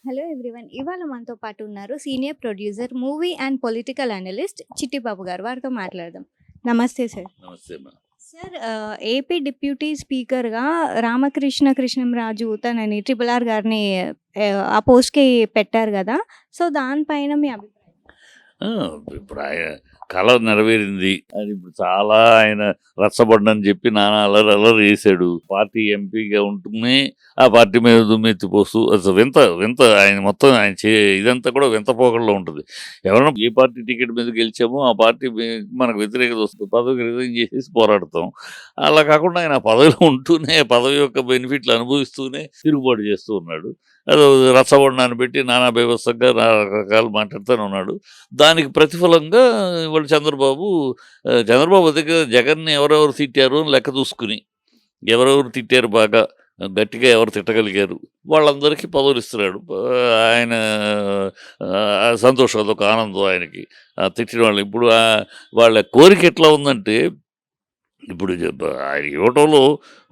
Hello everyone. ఇవాళ మనతో పాటు ఉన్నారు senior producer, movie and political analyst Chittibabu గారు. వారితో మాట్లాడదాం. నమస్తే సార్. నమస్తే అమ్మా. సార్, ఏపీ డిప్యూటీ స్పీకర్‌గా కృష్ణంరాజు తనని ట్రిపుల్ ఆర్ గారిని ఆ పోస్ట్‌కి పెట్టారు గదా! సో, దానిపైన మీ అభిప్రాయం? ఆ, ఇప్పుడు ఆయన కళ నెరవేరింది. అది ఇప్పుడు చాలా ఆయన రచ్చబండని చెప్పి నానా అల్లరి అల్లరి చేశాడు. పార్టీ ఎంపీగా ఉంటూనే ఆ పార్టీ మీద దుమ్మెత్తిపోస్తూ అసలు వింత వింత ఆయన మొత్తం ఆయన ఇదంతా కూడా వింత పోకడలో ఉంటుంది. ఎవరైనా ఏ పార్టీ టికెట్ మీద గెలిచామో ఆ పార్టీ మనకు వ్యతిరేకత వస్తుంది, పదవికి రిజైన్ చేసేసి పోరాడతాం. అలా కాకుండా ఆయన ఆ పదవిలో ఉంటూనే పదవి యొక్క బెనిఫిట్లు అనుభవిస్తూనే తిరుగుబాటు చేస్తూ ఉన్నాడు. అది రచ్చబండాన్ని పెట్టి నానా బీభత్సంగా రకరకాలు మాట్లాడుతూనే ఉన్నాడు. దానికి ప్రతిఫలంగా ఇవాళ చంద్రబాబు దగ్గర జగన్‌ని ఎవరెవరు తిట్టారు అని లెక్క చూసుకుని, ఎవరెవరు తిట్టారు బాగా గట్టిగా ఎవరు తిట్టగలిగారు వాళ్ళందరికీ పదవులిస్తున్నాడు. ఆయన సంతోషం, అదొక ఆనందం ఆయనకి. తిట్టిన వాళ్ళు ఇప్పుడు వాళ్ళ కోరిక ఎట్లా ఉందంటే, ఇప్పుడు ఆయన ఇవ్వటంలో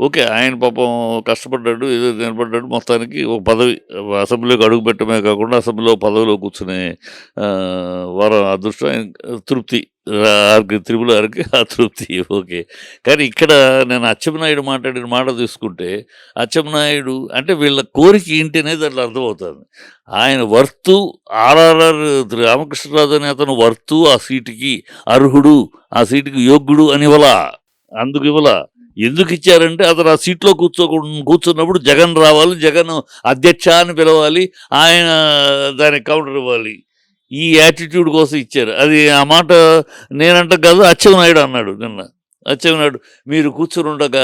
ఓకే, ఆయన పాపం కష్టపడ్డాడు, ఏదో నిలబడ్డాడు, మొత్తానికి ఒక పదవి అసెంబ్లీలోకి అడుగు పెట్టడమే కాకుండా అసెంబ్లీలో పదవిలో కూర్చునే వరం అదృష్టం ఆయన, తృప్తి త్రిపుల ఆర్కి ఆ తృప్తి ఓకే. కానీ ఇక్కడ నేను అచ్చెన్నాయుడు మాట్లాడిన మాట తీసుకుంటే, అచ్చెన్నాయుడు అంటే వీళ్ళ కోరిక ఏంటి అనేది అట్లా అర్థమవుతుంది. ఆయన వర్తు ఆర్ఆర్ఆర్ రామకృష్ణరాజు అనే అతను వర్తు ఆ సీటుకి అర్హుడు, ఆ సీటుకి యోగ్యుడు అని ఇవ్వలా. అందుకు ఇవ్వలా. ఎందుకు ఇచ్చారంటే అతను ఆ సీట్లో కూర్చున్నప్పుడు జగన్ రావాలి, జగన్ అధ్యక్ష అని పిలవాలి, ఆయన దానికి కౌంటర్ ఇవ్వాలి. ఈ యాటిట్యూడ్ కోసం ఇచ్చారు. అది ఆ మాట నేనంట కాదు, అచ్చెన్నాయుడు అన్నాడు నిన్న. అచ్చెన్నాయుడు మీరు కూర్చుని ఉండగా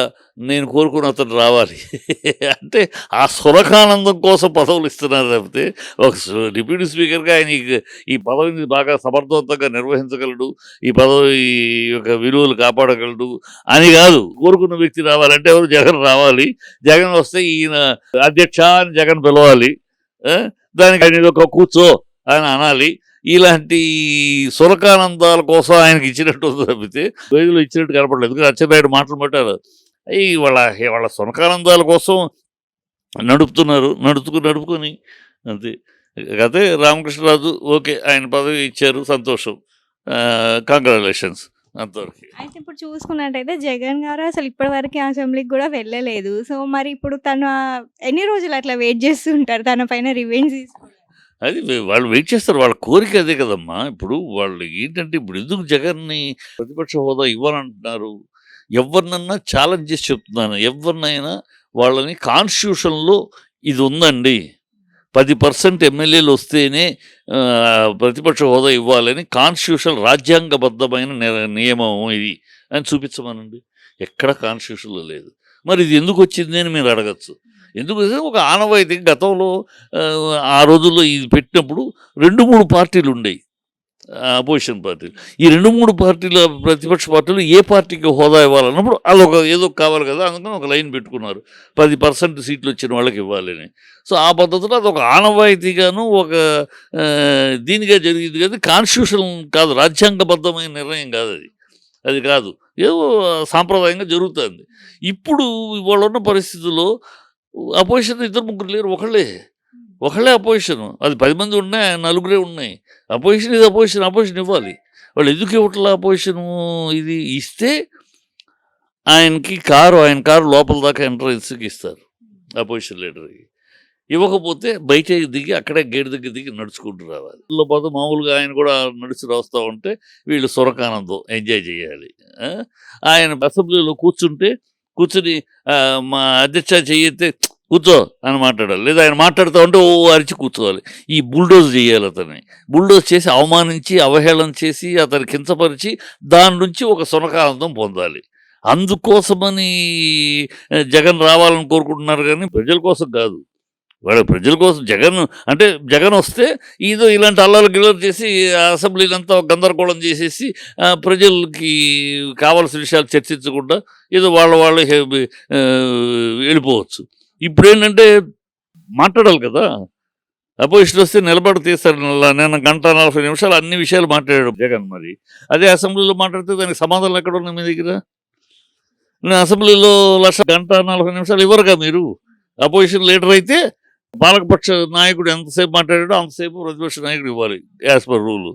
నేను కోరుకున్న అతను రావాలి అంటే ఆ సురకానందం కోసం పదవులు ఇస్తున్నారు తప్పితే ఒక డిప్యూటీ స్పీకర్గా ఆయన ఈ పదవిని బాగా సమర్థవంతంగా నిర్వహించగలడు, ఈ పదవి యొక్క విలువలు కాపాడగలడు అని కాదు. కోరుకున్న వ్యక్తి రావాలంటే ఎవరు జగన్ రావాలి, జగన్ వస్తే ఈయన అధ్యక్ష అని జగన్ పిలవాలి, దానికి ఆయన ఒక కూర్చో అని అనాలి. ఇలాంటి సురకానందాల కోసం ఆయనకి ఇచ్చినట్టు తప్పితే వేదిలో ఇచ్చినట్టు కనపడలేదు. ఎందుకంటే అచ్చెన్నాయుడు మాటలు పెట్టారు, వాళ్ళ సునకానందాల కోసం నడుపుకొని అంతే. అదే రామకృష్ణరాజు ఓకే, ఆయన పదవి ఇచ్చారు, సంతోషం, కంగ్రాచులేషన్స్ అంతవరకు. అయితే ఇప్పుడు చూసుకున్నట్టయితే జగన్ గారు అసలు ఇప్పటివరకు అసెంబ్లీకి కూడా వెళ్ళలేదు. సో, మరి ఇప్పుడు తను ఎన్ని రోజులు అట్లా వెయిట్ చేస్తూ ఉంటారు తన పైన రివెంజ్ తీసుకోవడానికి? అది వాళ్ళు వెయిట్ చేస్తారు, వాళ్ళ కోరిక అదే కదమ్మా. ఇప్పుడు వాళ్ళు ఏంటంటే, ఇప్పుడు ఎందుకు జగన్ని ప్రతిపక్ష హోదా ఇవ్వాలంటున్నారు? ఎవరినన్నా ఛాలెంజ్ చేసి చెప్తున్నాను, ఎవరినైనా వాళ్ళని కాన్స్టిట్యూషన్లో ఇది ఉందండి, 10% ఎమ్మెల్యేలు వస్తేనే ప్రతిపక్ష హోదా ఇవ్వాలని కాన్స్టిట్యూషన్ రాజ్యాంగబద్ధమైన నియమం ఇది అని చూపించమనండి. ఎక్కడ కాన్స్టిట్యూషన్లో లేదు. మరి ఇది ఎందుకు వచ్చింది అని మీరు అడగచ్చు. ఎందుకు ఒక ఆనవాయితీ గతంలో ఆ రోజుల్లో ఇది పెట్టినప్పుడు 2-3 పార్టీలు ఉండేవి, అపోజిషన్ పార్టీలు. ఈ 2-3 పార్టీల ప్రతిపక్ష పార్టీలు ఏ పార్టీకి హోదా ఇవ్వాలన్నప్పుడు అదొక ఏదో కావాలి కదా, అందుకని ఒక లైన్ పెట్టుకున్నారు, 10% సీట్లు వచ్చిన వాళ్ళకి ఇవ్వాలని. సో ఆ పద్ధతిలో అదొక ఆనవాయితీగాను ఒక దీనిగా జరిగింది కదా. కాన్స్టిట్యూషన్ కాదు, రాజ్యాంగబద్ధమైన నిర్ణయం కాదు అది. అది కాదు, ఏదో సాంప్రదాయంగా జరుగుతుంది. ఇప్పుడు ఇవాళ ఉన్న పరిస్థితుల్లో అపోజిషన్ 2-3 లేరు, ఒకళ్ళే అపోజిషన్. అది 10 మంది ఉన్నాయి, 4 ఉన్నాయి. అపోజిషన్ ఇది అపోజిషన్ ఇవ్వాలి. వాళ్ళు ఎందుకు ఇవ్వట్లే అపోజిషను? ఇది ఇస్తే ఆయన కారు లోపల దాకా ఎంట్రన్స్కి ఇస్తారు అపోజిషన్ లీడర్కి. ఇవ్వకపోతే బయట దిగి అక్కడే గేట్ దగ్గర దిగి నడుచుకుంటూ రావాలి. పోతే మామూలుగా ఆయన కూడా నడిచి వస్తూ ఉంటే వీళ్ళు సురకానందం ఎంజాయ్ చేయాలి. ఆయన అసెంబ్లీలో కూర్చుని మా అధ్యక్ష చెయ్యితే కూర్చో అని మాట్లాడాలి, లేదా ఆయన మాట్లాడుతూ ఉంటే ఓ అరిచి కూర్చోవాలి. ఈ బుల్డోజ్ చేయాలి, అతన్ని బుల్డోజ్ చేసి అవమానించి అవహేళన చేసి అతన్ని కించపరిచి దాని నుంచి ఒక సునకానందం పొందాలి. అందుకోసమని జగన్ రావాలని కోరుకుంటున్నారు, కానీ ప్రజల కోసం కాదు. వాళ్ళ ప్రజల కోసం జగన్ వస్తే ఏదో ఇలాంటి అల్లరి గిల్లరు చేసి అసెంబ్లీలంతా గందరగోళం చేసేసి ప్రజలకి కావాల్సిన విషయాలు చర్చించకుండా ఏదో వాళ్ళు వెళ్ళిపోవచ్చు. ఇప్పుడు ఏంటంటే మాట్లాడాలి కదా, అపోజిషన్ వస్తే నిలబడి తీస్తారు. నేను 1:40 అన్ని విషయాలు మాట్లాడాడు జగన్. మరి అదే అసెంబ్లీలో మాట్లాడితే దానికి సమాధానం ఎక్కడ ఉన్నాయి మీ దగ్గర? నేను అసెంబ్లీలో 1:40 ఇవ్వరుగా మీరు. అపోజిషన్ లీడర్ అయితే పాలకపక్ష నాయకుడు ఎంతసేపు మాట్లాడాడో అంతసేపు ప్రతిపక్ష నాయకుడు ఇవ్వాలి యాజ్ పర్ రూల్.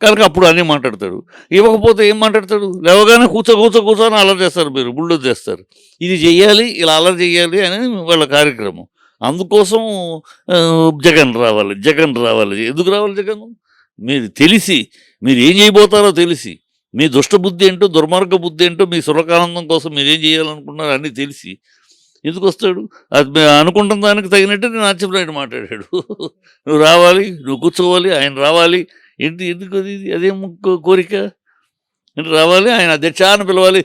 కనుక అప్పుడు అన్నీ మాట్లాడతాడు. ఇవ్వకపోతే ఏం మాట్లాడతాడు? లేవగానే కూర్చొని అల్లరి చేస్తారు, మీరు బుల్డోజ్ చేస్తారు. ఇది చెయ్యాలి, ఇలా అల్లరి చెయ్యాలి అని వాళ్ళ కార్యక్రమం. అందుకోసం జగన్ రావాలి. ఎందుకు రావాలి జగన్? మీరు తెలిసి మీరు ఏం చేయబోతారో తెలిసి, మీ దుష్టబుద్ధి ఏంటో, దుర్మార్గ బుద్ధి ఏంటో, మీ సురకానందం కోసం మీరేం చేయాలనుకున్నారో అన్నీ తెలిసి ఎందుకు వస్తాడు? అది అనుకుంటున్న దానికి తగినట్టు నేను నాట్యప్రాయుడు మాట్లాడాడు. నువ్వు రావాలి, నువ్వు కూర్చోవాలి, ఆయన రావాలి. ఎందుకు అదేం కోరిక? అంటే రావాలి, ఆయన అధ్యక్ష అని పిలవాలి,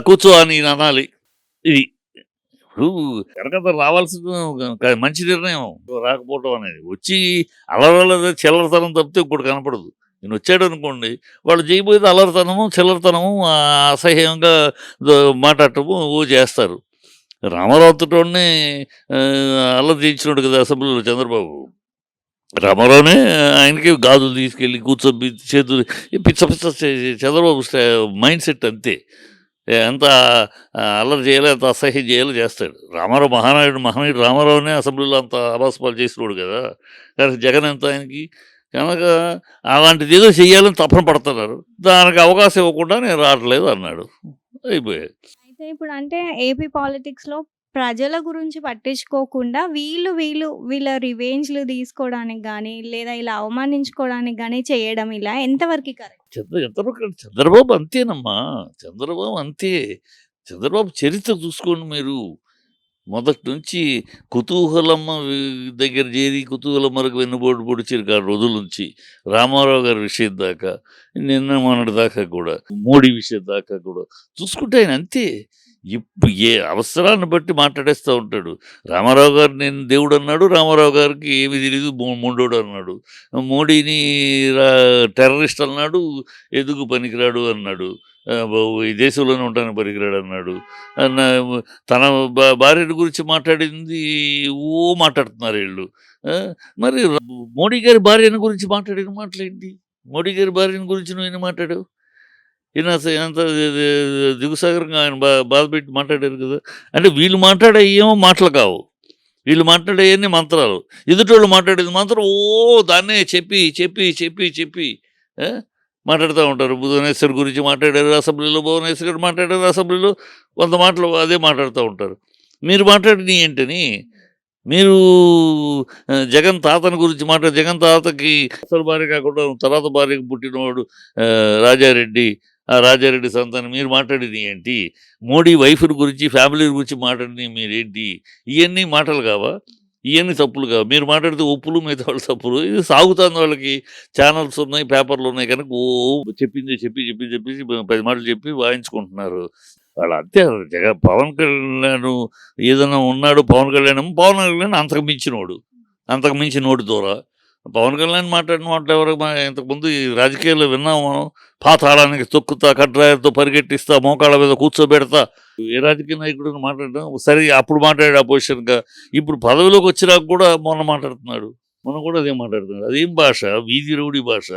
కూర్చో అని అనాలి. ఇది ఇప్పుడు కనుక రావాల్సిన మంచి నిర్ణయం రాకపోవటం అనేది. వచ్చి అలరల చిల్లరతనం తప్పితే ఇంకోటి కనపడదు. నేను వచ్చాడు అనుకోండి, వాళ్ళు చేయబోయేది అల్లరితనము, చిల్లరతనము, అసహ్యంగా మాట్లాడటము చేస్తారు. రామారావుతోనే అల్లరి చేయించినాడు కదా అసెంబ్లీలో చంద్రబాబు. రామారావునే ఆయనకి గాజులు తీసుకెళ్ళి కూర్చోబెట్టి చేతులు పిచ్చ చంద్రబాబు మైండ్ సెట్ అంతే. ఎంత అల్లరి చేయాలి, ఎంత అసహ్యం చేయాలో చేస్తాడు. రామారావు మహానాయుడు రామారావునే అసెంబ్లీలో అంత అబాస్పాలు చేసినాడు కదా. కానీ జగన్ ఎంత ఆయనకి. కనుక అలాంటిది ఏదో చెయ్యాలని తపన పడుతున్నారు. దానికి అవకాశం ఇవ్వకుండా నేను రావట్లేదు అన్నాడు. అయిపోయాయి. అయితే ఇప్పుడు అంటే ఏపీ పాలిటిక్స్‌లో ప్రజల గురించి పట్టించుకోకుండా వీళ్ళ రివెంజ్‌లు తీసుకోవడానికి గానీ, లేదా ఇలా అవమానించుకోవడానికి గానీ చేయడం ఇలా ఎంతవరకి కరెక్ట్? చంద్రబాబు అంతేనమ్మా. చంద్రబాబు అంతే. చంద్రబాబు చరిత్ర చూసుకోండి మీరు. మొదటి నుంచి కుతూహలమ్మ దగ్గర చేరి కుతూహలం వరకు వెన్నుపోటు పొడిచారు ఆ రోజుల నుంచి రామారావు గారి విషయం దాకా, నిన్న మొన్నటి దాకా కూడా, మోడీ విషయం దాకా కూడా చూసుకుంటే ఆయన అంతే. ఇప్పుడు ఏ అవసరాన్ని బట్టి మాట్లాడేస్తూ ఉంటాడు. రామారావు గారు నేను దేవుడు అన్నాడు, రామారావు గారికి ఏమి తెలియదు మొండోడు అన్నాడు. మోడీని టెర్రరిస్ట్ అన్నాడు, ఎందుకు పనికిరాడు అన్నాడు. ఈ దేశంలోనే ఉంటానికి పనికిరాడు అన్నాడు. తన భార్యని గురించి మాట్లాడింది మాట్లాడుతున్నారు వీళ్ళు. మరి మోడీ గారి భార్యని గురించి మాట్లాడిన మాటలేంటి? మోడీ గారి భార్యని గురించి నువ్వు ఎన్ని మాట్లాడావు? ఈయన ఎంత దిగుసాగరంగా ఆయన బాధపెట్టి మాట్లాడారు కదా. అంటే వీళ్ళు మాట్లాడే ఏమో మాటలు కావు, వీళ్ళు మాట్లాడేవన్నీ మంత్రాలు. ఎదుటోళ్ళు మాట్లాడేది మాత్రం దాన్నే చెప్పి మాట్లాడుతూ ఉంటారు. భువనేశ్వర్ గురించి మాట్లాడారు అసెంబ్లీలో, భువనేశ్వర్ మాట్లాడారు అసెంబ్లీలో, 100 మాటలు అదే మాట్లాడుతూ ఉంటారు. మీరు మాట్లాడిన ఏంటని మీరు జగన్ తాతని గురించి జగన్ తాతకి అసలు భార్య కాకుండా తర్వాత భార్యకు పుట్టినవాడు రాజారెడ్డి, ఆ రాజారెడ్డి సంతానం. మీరు మాట్లాడింది ఏంటి? మోడీ వైఫ్ని గురించి, ఫ్యామిలీ గురించి మాట్లాడింది మీరేంటి? ఇవన్నీ మాటలు కావా? ఇవన్నీ తప్పులు కావు. మీరు మాట్లాడితే ఒప్పులు, మిగతా వాళ్ళు తప్పులు. ఇది సాగుతుంది. వాళ్ళకి ఛానల్స్ ఉన్నాయి, పేపర్లు ఉన్నాయి కనుక చెప్పింది చెప్పి 10 మాటలు చెప్పి వాయించుకుంటున్నారు. వాళ్ళు అంతే. పవన్ కళ్యాణ్ ఏదైనా ఉన్నాడు, పవన్ కళ్యాణ్ అంతకు మించినోడు దూర. పవన్ కళ్యాణ్ మాట్లాడిన మాటలు ఎవరు ఇంతకుముందు ఈ రాజకీయాల్లో విన్నాము మనం. పాతాళానికి తొక్కుతా, కట్రాయలతో పరిగెట్టిస్తా, మోకాళ్ళ మీద కూర్చోబెడతా. ఏ రాజకీయ నాయకుడు మాట్లాడడం సరే, అప్పుడు మాట్లాడాడు అపోజిషన్గా. ఇప్పుడు పదవిలోకి వచ్చినాక కూడా మొన్న కూడా అదే మాట్లాడుతున్నాడు. అదేం భాష? వీధి రౌడీ భాష.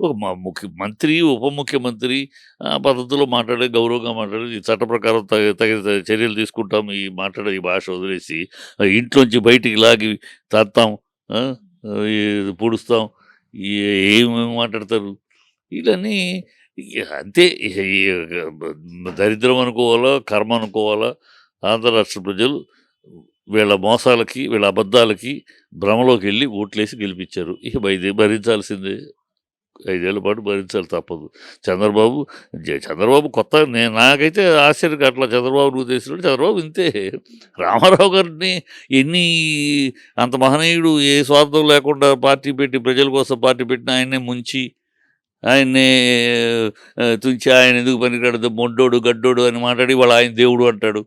ఒక మంత్రి, ఉప ముఖ్యమంత్రి ఆ పద్ధతిలో గౌరవంగా మాట్లాడి చట్ట ప్రకారం తగిన చర్యలు తీసుకుంటాం. ఈ భాష వదిలేసి ఇంట్లోంచి బయటికి లాగి తత్తాం, పొడుస్తాం, ఏమేమి మాట్లాడతారు వీళ్ళని. అంతే. దరిద్రం అనుకోవాలా, కర్మ అనుకోవాలా? ఆంధ్ర రాష్ట్ర ప్రజలు వీళ్ళ మోసాలకి, వీళ్ళ అబద్ధాలకి భ్రమలోకి వెళ్ళి ఓట్లేసి గెలిపించారు. ఇక భరించాల్సిందే. 5 ఏళ్ల పాటు భరించాలి, తప్పదు. చంద్రబాబు కొత్త నాకైతే ఆశ్చర్యం అట్లా. చంద్రబాబు నువ్వు తెలిసినట్టు చంద్రబాబు ఇంతే. రామారావు గారిని అంత మహనీయుడు, ఏ స్వార్థం లేకుండా పార్టీ పెట్టి, ప్రజల కోసం పార్టీ పెట్టిన ఆయన్నే ముంచి, ఆయన్నే తుంచి, ఆయన ఎందుకు పనికిరాడు, మొండోడు, గడ్డోడు అని మాట్లాడి వాళ్ళు ఆయన దేవుడు అంటాడు.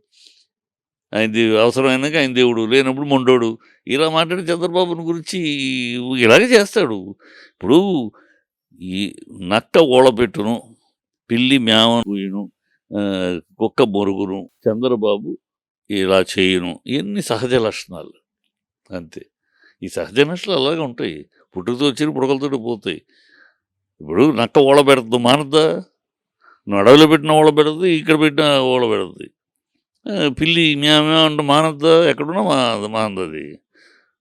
ఆయనది అవసరమైనాక ఆయన దేవుడు, లేనప్పుడు మొండోడు. ఇలా మాట్లాడి చంద్రబాబుని గురించి ఇలాగే చేస్తాడు. ఇప్పుడు ఈ నక్క ఓళపెట్టును, పిల్లి మేవను, కుక్క మొరుగును, చంద్రబాబు ఇలా చేయను. ఇవన్నీ సహజ లక్షణాలు అంతే. ఈ సహజ లక్షణాలు అలాగే ఉంటాయి. పుట్టుకతో వచ్చి పుడకలతో పోతాయి. ఇప్పుడు నక్క ఓళ పెడుతుంది, మానద్దా? నువ్వు అడవిలో పెట్టిన ఓళ పెడుతుంది, ఇక్కడ పెట్టిన ఓళ పెడుతుంది. పిల్లి మేమే అంటే మానద్దా? ఎక్కడున్నా మానది.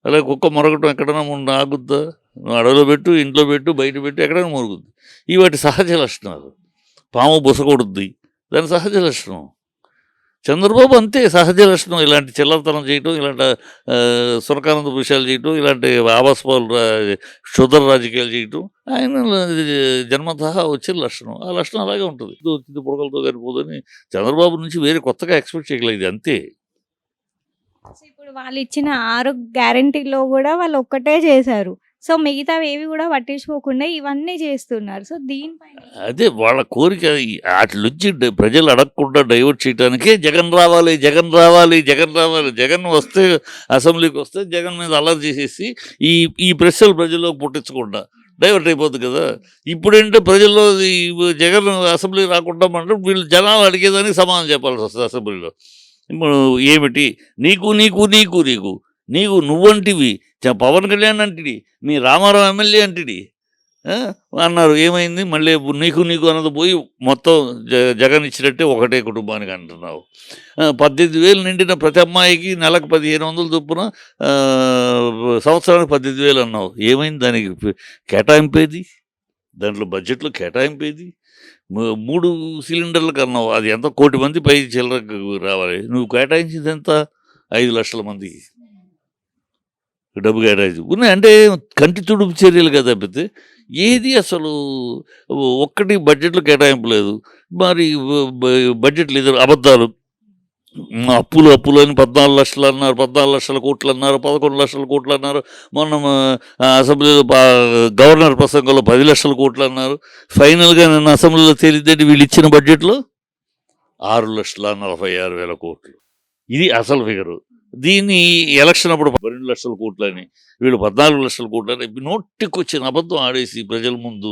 అలా కుక్క మొరగటం ఎక్కడైనా ఆగుద్దా? నువ్వు అడవిలో పెట్టు, ఇంట్లో పెట్టు, బయట పెట్టు, ఎక్కడైనా మొరుగుద్ది. ఇవి వాటి సహజ లక్షణాలు. పాము బుసకొడుద్ది, దాని సహజ లక్షణం. చంద్రబాబు అంతే సహజ లక్షణం. ఇలాంటి చిల్లరతనం చేయటం, ఇలాంటి సునకానంద విషయాలు చేయటం, ఇలాంటి ఆవాసపాలు క్షుద్ర రాజకీయాలు చేయటం ఆయన జన్మతహా వచ్చిన లక్షణం. ఆ లక్షణం అలాగే ఉంటుంది. వచ్చింది పుడకలతో సరిపోదని చంద్రబాబు నుంచి వేరే కొత్తగా ఎక్స్పెక్ట్ చేయగలేదు, ఇది అంతే. సో, ఇప్పుడు వాళ్ళిచ్చిన 6 గ్యారంటీలో గూడా వాళ్ళు ఒక్కటే చేశారు. సో, మిగతావేవి గూడా పట్టించుకోకుండా ఇవన్నీ చేస్తున్నారు. సో, దీనిపైన అదే వాళ్ళ కోరిక. ఆటి నుంచి ప్రజలు అడగకుండా డైవర్ట్ చేయడానికే జగన్ రావాలి, జగన్ రావాలి, జగన్ రావాలి. జగన్ వస్తే, అసెంబ్లీకి వస్తే జగన్ మీద అల్లరి చేసేసి ఈ ఈ ప్రశ్నలు ప్రజల్లో పుట్టించకుండా డైవర్ట్ అయిపోతుంది కదా. ఇప్పుడేంటే ప్రజల్లో ఈ జగన్ అసెంబ్లీ రాకుండా అంటే వీళ్ళు జనాలు అడిగేదానికి సమాధానం చెప్పాల్సి వస్తుంది అసెంబ్లీలో. ఇప్పుడు ఏమిటి నీకు నీకు నీకు నీకు నీకు నువ్వంటివి, పవన్ కళ్యాణ్ అంటిడి, మీ రామారావు ఎమ్మెల్యే అంటిడి అన్నారు. ఏమైంది? మళ్ళీ నీకు నీకు అన్నది పోయి మొత్తం జగన్ ఇచ్చినట్టే ఒకటే కుటుంబానికి అంటున్నావు. 18,000 నిండిన ప్రతి అమ్మాయికి నెలకు 1,500 చొప్పున, సంవత్సరానికి 18,000 అన్నావు. ఏమైంది? దానికి కేటాయింపేది, దాంట్లో బడ్జెట్లో కేటాయింపేది. 3 సిలిండర్లకు అన్నావు, అది ఎంత 1 కోటి మంది పై చిల్లరకు రావాలి. నువ్వు కేటాయించింది ఎంత? 5 లక్షల మందికి డబ్బు కేటాయించి ఉన్నాయి. అంటే కంటి తుడుపు చర్యలు కదా తప్పితే ఏది అసలు ఒక్కటి బడ్జెట్లో కేటాయింపు లేదు. మరి బడ్జెట్లు ఇద్దరు అబద్ధాలు. అప్పులు అప్పులు అని 14 లక్షలు అన్నారు, 14 లక్షల కోట్లు అన్నారు, 11 లక్షల కోట్లు అన్నారు. మొన్న అసెంబ్లీలో గవర్నర్ ప్రసంగంలో 10 లక్షల కోట్లు అన్నారు. ఫైనల్గా నిన్న అసెంబ్లీలో తేలిద్దేంటి? వీళ్ళు ఇచ్చిన బడ్జెట్లో 6,46,000 కోట్లు. ఇది అసలు ఫిగరు. దీన్ని ఎలక్షన్ అప్పుడు 12 లక్షల కోట్లు అని, వీళ్ళు 14 లక్షల కోట్లు అని నోటికొచ్చిన అబద్ధం ఆడేసి ప్రజల ముందు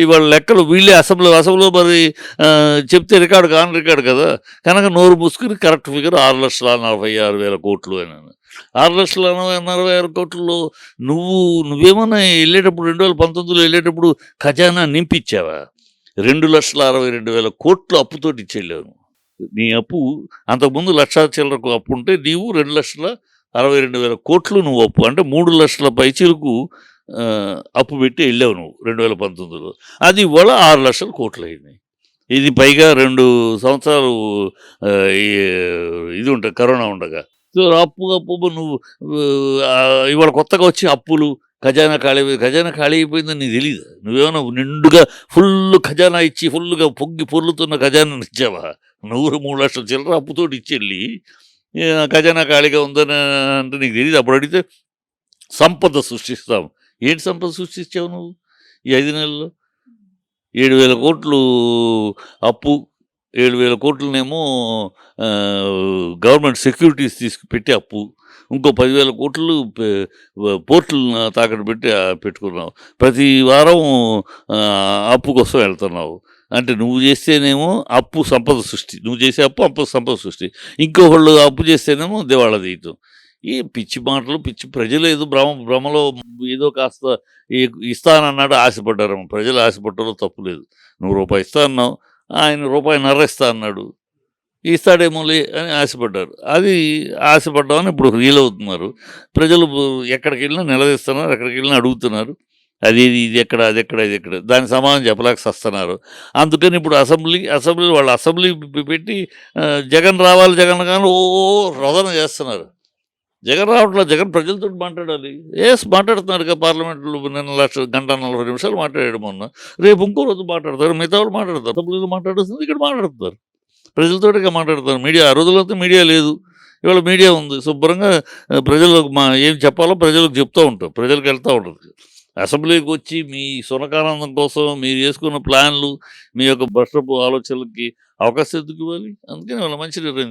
ఇవాళ లెక్కలు వీళ్ళే అసెంబ్లీలో మరి చెప్తే రికార్డు కాని రికార్డు కదా. కనుక నోరు మూసుకుని కరెక్ట్ ఫిగర్ 6,46,000 కోట్లు అని. 6,46,000 కోట్లలో నువ్వేమన్నా వెళ్ళేటప్పుడు 2019లో వెళ్ళేటప్పుడు ఖజానా నింపిచ్చావా? 2,62,000 కోట్లు అప్పుతోటి ఇచ్చేళ్ళావు. నీ అప్పు అంతకుముందు 1,00,000 చిల్లరకు అప్పు ఉంటే నీవు 2,62,000 కోట్లు నువ్వు అప్పు, అంటే 3 లక్షల పైచీలకు అప్పు పెట్టి వెళ్ళావు నువ్వు 2019లో. అది ఇవాళ 6 లక్షల కోట్లు అయింది. ఇది పైగా 2 సంవత్సరాలు ఇది ఉంటుంది కరోనా ఉండగా. సో అప్పు నువ్వు ఇవాళ కొత్తగా వచ్చి అప్పులు, ఖజానా ఖాళీ అయిపోయిందని నీకు తెలియదు. నువ్వేమన్నా నిండుగా ఫుల్ ఖజానా ఇచ్చి ఫుల్గా పొర్లుతున్న ఖజానా ఇచ్చావా? నువ్వు 3 లక్షల చిల్లర అప్పుతోటి ఇచ్చెళ్ళి ఖజానా ఖాళీగా ఉందని అంటే నీకు తెలియదు. అప్పుడు అడిగితే సంపద సృష్టిస్తాం. ఏంటి సంపద సృష్టించావు నువ్వు ఈ 5 నెలల్లో? 7,000 కోట్లు అప్పు, 7,000 కోట్లనేమో గవర్నమెంట్ సెక్యూరిటీస్ పెట్టి అప్పు, ఇంకో 10,000 కోట్లు పోర్టులను తాకట్టు పెట్టి పెట్టుకున్నావు. ప్రతి వారం అప్పు కోసం వెళ్తున్నావు. అంటే నువ్వు చేస్తేనేమో అప్పు సంపద సృష్టి, నువ్వు చేసే అప్పు సంపద సృష్టి. ఇంకొకళ్ళు అప్పు చేస్తేనేమో దివాళా తీయటం. ఈ పిచ్చి మాటలు, పిచ్చి ప్రజలు ఏదో భ్రమలో ఏదో కాస్త ఇస్తానన్నాడు, ఆశపడ్డారు. ప్రజలు ఆశపడ్డారో తప్పు లేదు. నువ్వు రూపాయి ఇస్తా అన్నావు, ఆయన రూపాయిన్నర ఇస్తా అన్నాడు. ఇస్తాడేమోలే అని ఆశపడ్డారు. అది ఆశపడ్డామని ఇప్పుడు రియల్ అవుతున్నారు. ప్రజలు ఎక్కడికి వెళ్ళినా నిలదీస్తున్నారు, ఎక్కడికి వెళ్ళినా అడుగుతున్నారు. అది ఇది ఎక్కడ, అది ఎక్కడ, ఇది ఎక్కడ, దానికి సమాధానం చెప్పలేక వస్తున్నారు. అందుకని ఇప్పుడు అసెంబ్లీ పెట్టి జగన్ రావాలి, జగన్ కానీ రోదన చేస్తున్నారు. జగన్ రావట్లేదు. జగన్ ప్రజలతో మాట్లాడాలి. మాట్లాడుతున్నారు పార్లమెంట్లో. నిన్న గంట 40 నిమిషాలు మాట్లాడాడు మొన్న. రేపు ఇంకో రోజు మాట్లాడతారు, మిగతా వాళ్ళు మాట్లాడతారు. అసెంబ్లీలో మాట్లాడుతుంది, ఇక్కడ మాట్లాడుతారు, ప్రజలతోటిగా మాట్లాడతారు. మీడియా ఆ రోజులతో మీడియా లేదు, ఇవాళ మీడియా ఉంది. శుభ్రంగా ప్రజలకు ఏం చెప్పాలో ప్రజలకు చెప్తూ ఉంటాం, ప్రజలకు వెళ్తూ ఉంటుంది. అసెంబ్లీకి వచ్చి మీ సునకానందం కోసం మీరు చేసుకున్న ప్లాన్లు, మీ యొక్క భ్రష్టపు ఆలోచనలకి అవకాశం ఎందుకు ఇవ్వాలి? అందుకని వాళ్ళ మంచి నిర్ణయం